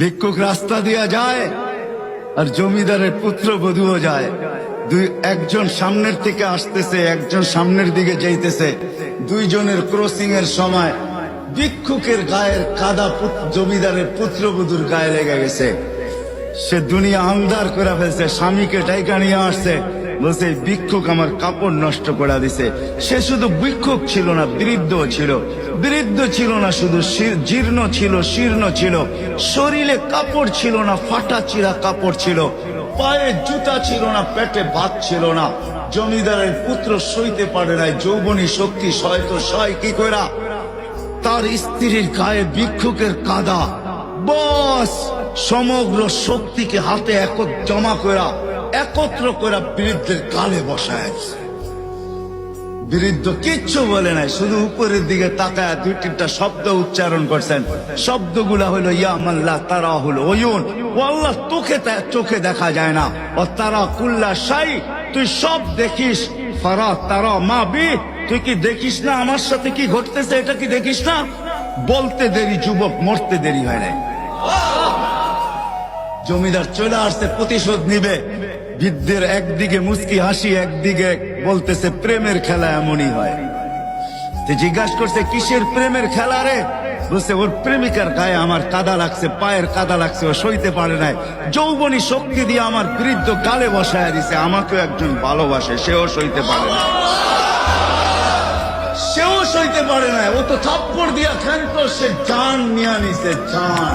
ভিক্ষুক রাস্তা দিয়া যায় আর জমিদারের পুত্রবধূও যায়। একজন সামনের থেকে আসতেছে, একজন সামনের দিকে যাইতেছে। দুইজনের ক্রসিং এর সময় ভিক্ষুকের গায়ের কাদা জমিদারের পুত্রবধূর গায়ে লেগে গেছে। সে দুনিয়া আন্ধার করে ফেলছে, স্বামীকে ডাইকা নিয়ে আসছে, বলছে ভিক্ষুক আমার কাপড় নষ্ট করে দিছে। সে শুধু ভিক্ষুক ছিল না, বৃদ্ধ ছিল। বৃদ্ধ ছিল না শুধু, জীর্ণ ছিল, শীর্ণ ছিল। শরীরে কাপড় ছিল না, ফাটা চিরা কাপড় ছিল। পায়ে জুতা ছিল না, পেটে ভাত ছিল না। জমিদারের পুত্র সইতে পারে নাই, যৌবনী শক্তি সয়তো সয় কি করা। তার স্ত্রীর গায়ে ভিক্ষুকের কাদা, বস সমগ্র শক্তিকে হাতে জমা করা, একত্র করা বৃদ্ধের গালে বসায়। বৃদ্ধ কিচ্ছু বলে নাই, শুধু উপরের দিকে তাকায় দুই তিনটা শব্দ উচ্চারণ করছেন। শব্দগুলা হলো ইয়া মাল্লাহ তারা হলো ওয়ুন, ও আল্লাহ চোখে দেখা যায় না। ও তারা কুল্লা শাই, তুই সব দেখিস। ফারা তারা মা বি, তুই কি দেখিস না আমার সাথে কি ঘটতেছে, এটা কি দেখিস না? বলতে দেরি যুবক, মরতে দেরি হয় নাই। জমিদার চলে আসছে, প্রতিশোধ নিবে। বৃদ্ধের একদিকে মুস্কি হাসি, একদিকে বলতেছে প্রেমের খেলা এমনই হয়। জিজ্ঞাসা করছে কিসের প্রেমের খেলা রে? বলছে ওর প্রেমিকার গায়ে আমার কাদা লাগছে, পায়ের কাদা লাগছে, ও সইতে পারে নাই। যৌবনী শক্তি দিয়ে আমার বৃদ্ধ গালে বসায় দিছে। আমাকেও একজন ভালোবাসে, সেও সইতে পারে না, সেও সইতে পারে না। ও তো থাপ্পড় দিয়া ক্ষান্ত, সে জান নিয়ে নিছে, জান।